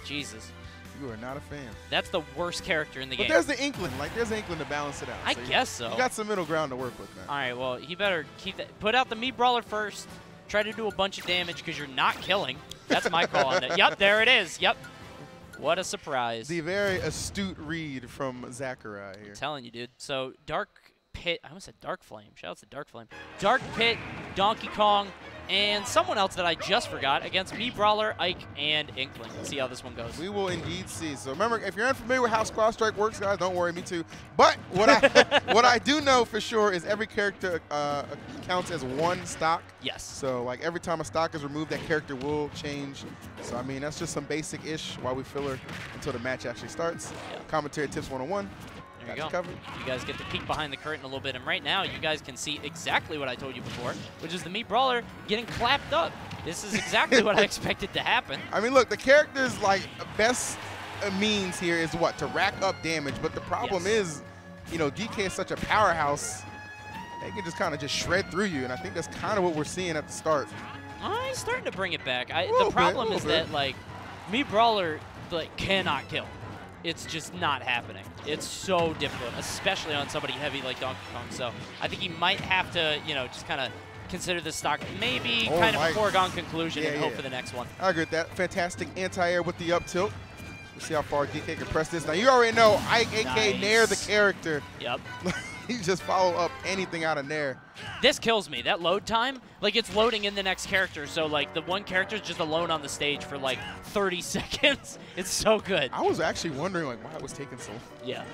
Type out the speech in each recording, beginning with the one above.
Jesus. You are not a fan. That's the worst character in the game. But there's the Inkling. Like, there's the Inkling to balance it out. I guess so. You got some middle ground to work with, man. All right, well, he better keep that. Put out the Mii Brawler first. Try to do a bunch of damage because you're not killing. That's my call on that. Yep, there it is. Yep. What a surprise. The very astute read from Zachariah here. I'm telling you, dude. So, Dark Pit. I almost said Dark Flame. Shout out to Dark Flame. Dark Pit, Donkey Kong, and someone else that I just forgot against Mii Brawler, Ike, and Inkling. Let's see how this one goes. We will indeed see. So remember, if you're unfamiliar with how Squad Strike works, guys, don't worry, me too. But what I do know for sure is every character counts as one stock. Yes. So like every time a stock is removed, that character will change. So I mean, that's just some basic-ish while we filler until the match actually starts. Yeah. Commentary tips 101. There you go. You guys get to peek behind the curtain a little bit, and right now you guys can see exactly what I told you before, which is the Mii Brawler getting clapped up. This is exactly what I expected to happen. I mean, look, the character's like best means here is what? To rack up damage, but the problem is, you know, DK is such a powerhouse, they can just kind of just shred through you, and I think that's kind of what we're seeing at the start. He's starting to bring it back. The problem is that, like, Mii Brawler, like, cannot kill. It's just not happening. It's so difficult, especially on somebody heavy like Donkey Kong. So I think he might have to, you know, just kind of consider this stock maybe kind of a foregone conclusion and hope for the next one. I agree with that. Fantastic anti-air with the up tilt. We'll see how far DK can press this. Now, you already know Ike, a.k.a. Nair, the character. Yep. He just follow up anything out of Nair. This kills me. That load time, like it's loading in the next character. So like the one character is just alone on the stage for like 30 seconds. It's so good. I was actually wondering like why it was taking so long. Yeah,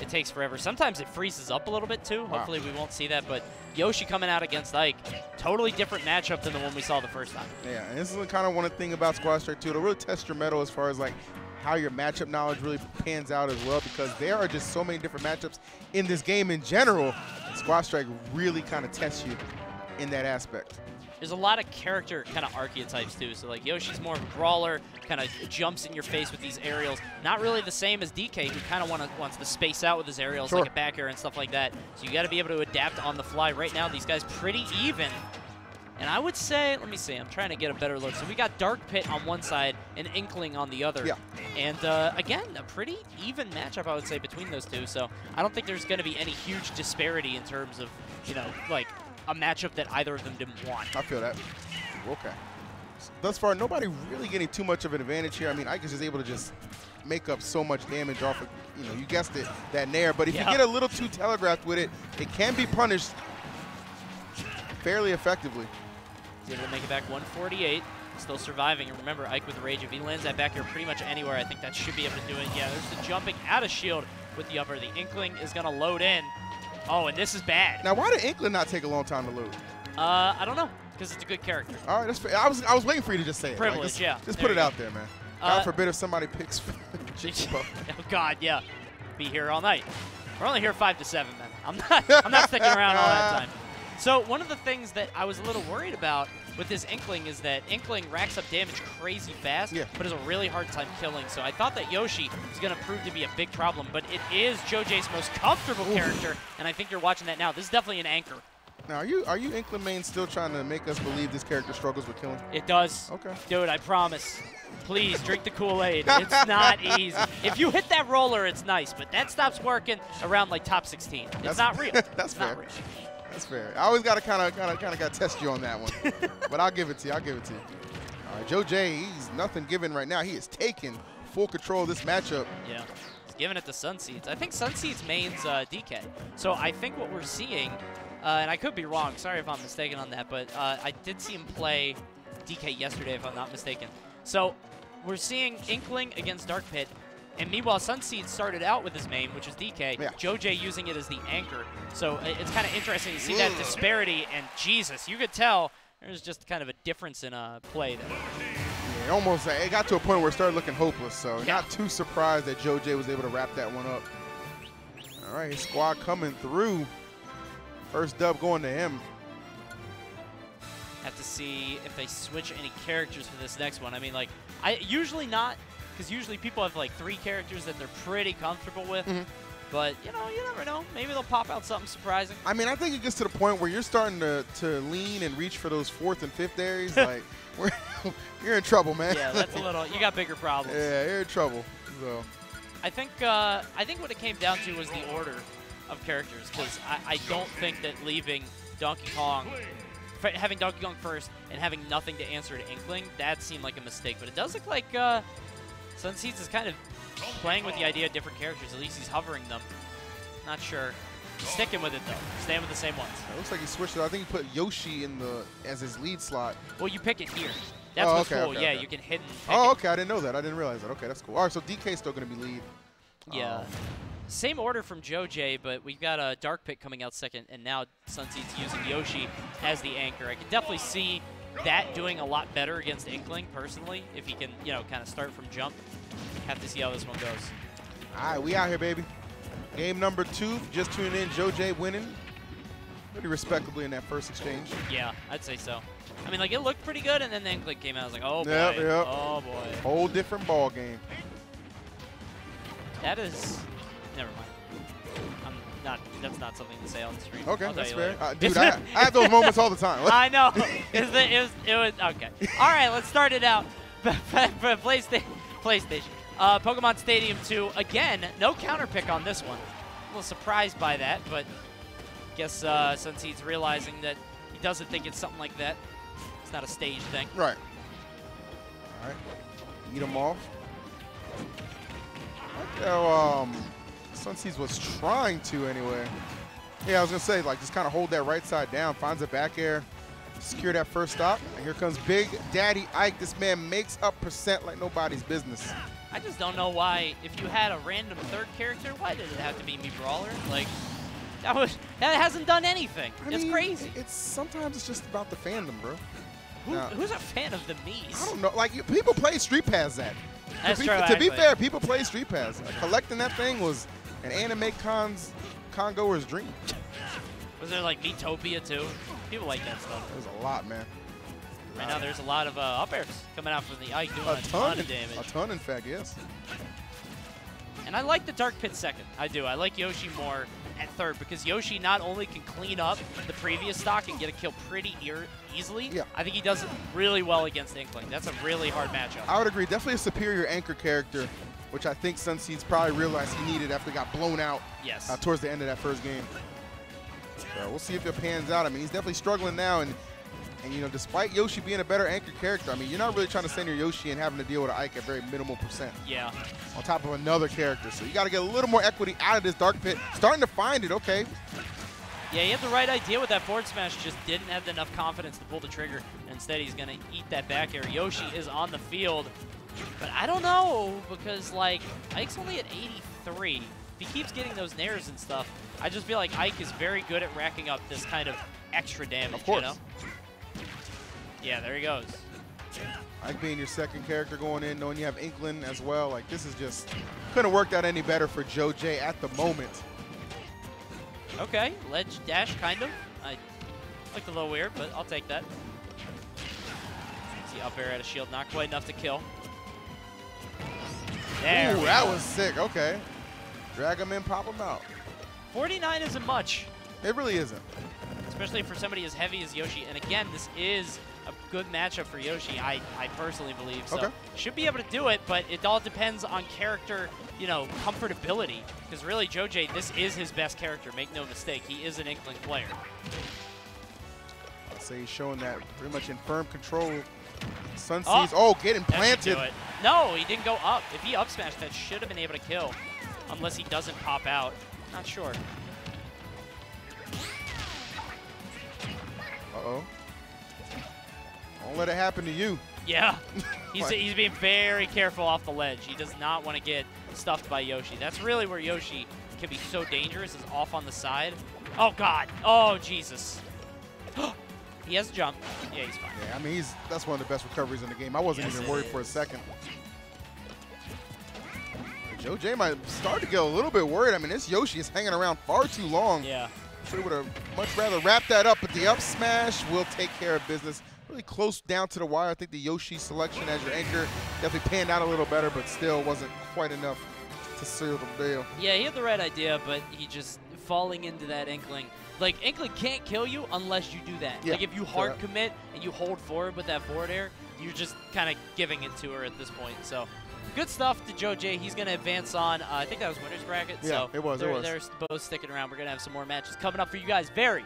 it takes forever. Sometimes it freezes up a little bit too. Wow. Hopefully we won't see that. But Yoshi coming out against Ike, totally different matchup than the one we saw the first time. Yeah, and this is kind of one thing about Squad Strike too. It'll really test your mettle as far as like how your matchup knowledge really pans out as well, because there are just so many different matchups in this game in general. Squad Strike really kind of tests you in that aspect. There's a lot of character kind of archetypes too. So like Yoshi's more of a brawler, kind of jumps in your face with these aerials. Not really the same as DK, who kind of wants to space out with his aerials, like a back air and stuff like that. So you got to be able to adapt on the fly. Right now, these guys pretty even. And I would say, let me see, I'm trying to get a better look. So we got Dark Pit on one side and Inkling on the other. Yeah. And again, a pretty even matchup, I would say, between those two. So I don't think there's going to be any huge disparity in terms of, you know, like a matchup that either of them didn't want. I feel that. Okay. Thus far, nobody really getting too much of an advantage here. I mean, Ike is just able to just make up so much damage off of, you know, you guessed it, that Nair. But if you get a little too telegraphed with it, it can be punished fairly effectively. He's able to make it back 148. Still surviving. And remember, Ike with the Rage. If he lands that back here pretty much anywhere, I think that should be able to do it. Yeah, there's the jumping out of shield with the upper. The Inkling is going to load in. Oh, and this is bad. Now, why did Inkling not take a long time to load? I don't know, because it's a good character. All right, that's fair. I was waiting for you to just say it. Privilege, like, just, yeah. Just put it out there, man. God forbid if somebody picks Oh, God, yeah. Be here all night. We're only here 5 to 7, man. I'm not sticking around all that time. So one of the things that I was a little worried about with this Inkling is that Inkling racks up damage crazy fast, but has a really hard time killing. So I thought that Yoshi was going to prove to be a big problem, but it is JoJ's most comfortable character, and I think you're watching that now. This is definitely an anchor. Now, are you Inkling main still trying to make us believe this character struggles with killing? It does. Okay. Dude, I promise. Please, drink the Kool-Aid. It's not easy. If you hit that roller, it's nice, but that stops working around like top 16. It's not real. That's fair. That's fair. I always got to kind of got to test you on that one. But I'll give it to you. I'll give it to you. All right, Joe J, he's nothing given right now. He is taking full control of this matchup. Yeah. He's giving it to Sunseeds. I think Sunseeds mains DK. So I think what we're seeing, and I could be wrong. Sorry if I'm mistaken on that, but I did see him play DK yesterday, if I'm not mistaken. So we're seeing Inkling against Dark Pit. And meanwhile, Sunseeds started out with his main, which is DK. Yeah. JoJ using it as the anchor. So it's kind of interesting to see that disparity. And Jesus, you could tell there's just kind of a difference in play there. Yeah, almost. It got to a point where it started looking hopeless. So not too surprised that JoJ was able to wrap that one up. All right, his squad coming through. First dub going to him. Have to see if they switch any characters for this next one. I mean, like, usually not. Because usually people have like 3 characters that they're pretty comfortable with. But, you know, you never know. Maybe they'll pop out something surprising. I mean, I think it gets to the point where you're starting to lean and reach for those 4th and 5th areas. Like, you're in trouble, man. Yeah, that's a little. You got bigger problems. Yeah, you're in trouble. So. I think what it came down to was the order of characters, because I don't think that leaving Donkey Kong, having Donkey Kong first and having nothing to answer to Inkling, that seemed like a mistake. But it does look like Sunseeds is kind of playing with the idea of different characters. At least he's hovering them. Not sure. Sticking with it though. Staying with the same ones. It looks like he switched it. I think he put Yoshi in as his lead slot. Well, you pick it here. That's what's cool. Okay, yeah, okay. you can hit and pick Oh, it. okay. I didn't know that. I didn't realize that. Okay, that's cool. All right, so DK's still going to be lead. Yeah. Same order from JoJ, but we've got a Dark Pit coming out second, and now Sunseeds using Yoshi as the anchor. I can definitely see that doing a lot better against Inkling, personally, if he can, you know, kind of start from jump. Have to see how this one goes. All right, we out here, baby. Game number 2, just tuning in, JoJ winning pretty respectably in that first exchange. Yeah, I'd say so. I mean, like, it looked pretty good, and then the Inkling came out. I was like, oh, boy. Yep. Oh, boy. Whole different ball game. That is... Never mind. That's not something to say on the stream. Okay, that's fair. Later. Dude, I have those moments all the time. I know. It was okay. All right, let's start it out. For PlayStation. Pokemon Stadium 2, again, no counter pick on this one. A little surprised by that, but guess Sunseeds realizing that he doesn't think it's something like that. It's not a stage thing. Right. All right. Eat them off. I like how Sunseeds was trying to anyway. Yeah, I was going to say, like, just kind of hold that right side down, finds a back air, secure that first stop. And here comes Big Daddy Ike. This man makes up percent like nobody's business. I just don't know why, if you had a random third character, why did it have to be me Brawler? Like, that hasn't done anything. I it's mean, crazy. Sometimes it's just about the fandom, bro. Who's a fan of the Mies? I don't know. Like, people play Street Pass that. That's true. To be fair, people play Street Pass. Collecting that thing was an anime con-goer's dream. Was there like Miitopia too? People like that stuff. There's a lot, man. Right now, there's a lot of up airs coming out from the Ike doing a ton of damage. A ton, in fact, yes. And I like the Dark Pit second. I do. I like Yoshi more at third because Yoshi not only can clean up the previous stock and get a kill pretty easily, yeah. I think he does it really well against Inkling. That's a really hard matchup. I would agree. Definitely a superior anchor character, which I think Sunseeds probably realized he needed after he got blown out towards the end of that first game. So we'll see if it pans out. I mean, he's definitely struggling now, and you know, despite Yoshi being a better anchor character, I mean, you're not really trying to send your Yoshi and having to deal with an Ike at very minimal percent. Yeah. On top of another character. So you got to get a little more equity out of this Dark Pit. Starting to find it, okay. Yeah, he had the right idea with that forward smash, just didn't have enough confidence to pull the trigger. Instead, he's going to eat that back air. Yoshi is on the field, but I don't know, because, like, Ike's only at 83. If he keeps getting those nairs and stuff, I just feel like Ike is very good at racking up this kind of extra damage, of course. You know? Yeah, there he goes. Ike being your second character going in, knowing you have Inkling as well, like, this is just, couldn't have worked out any better for JoJ at the moment. Okay, ledge dash, kind of. I looked a little weird, but I'll take that. See, up air at a shield, not quite enough to kill. There. Ooh, that was sick. Okay. Drag him in, pop him out. 49 isn't much. It really isn't. Especially for somebody as heavy as Yoshi. And again, this is a good matchup for Yoshi, I personally believe. So should be able to do it, but it all depends on character, you know, comfortability. Because really, JoJ, this is his best character. Make no mistake. He is an Inkling player. I'd say he's showing that pretty much in firm control. Sunseeds, getting planted. No, he didn't go up. If he up smashed, that should have been able to kill. Unless he doesn't pop out. Not sure. Uh-oh. Don't let it happen to you. Yeah. He's being very careful off the ledge. He does not want to get stuffed by Yoshi. That's really where Yoshi can be so dangerous, is off on the side. Oh, God. Oh, Jesus. He has a jump. Yeah, he's fine. Yeah, I mean, that's one of the best recoveries in the game. I wasn't even worried for a second. JoJ might start to get a little bit worried. I mean, this Yoshi is hanging around far too long. Yeah. So he would have much rather wrapped that up, but the up smash will take care of business. Really close down to the wire. I think the Yoshi selection as your anchor definitely panned out a little better, but still wasn't quite enough to seal the deal. Yeah, he had the right idea, but he just falling into that Inkling. Like, Inkling can't kill you unless you do that. Yeah, like, if you hard commit and you hold forward with that forward air, you're just kind of giving it to her at this point. So good stuff to Joe J. He's going to advance on. I think that was winner's bracket. Yeah, so it was. They're both sticking around. We're going to have some more matches coming up for you guys very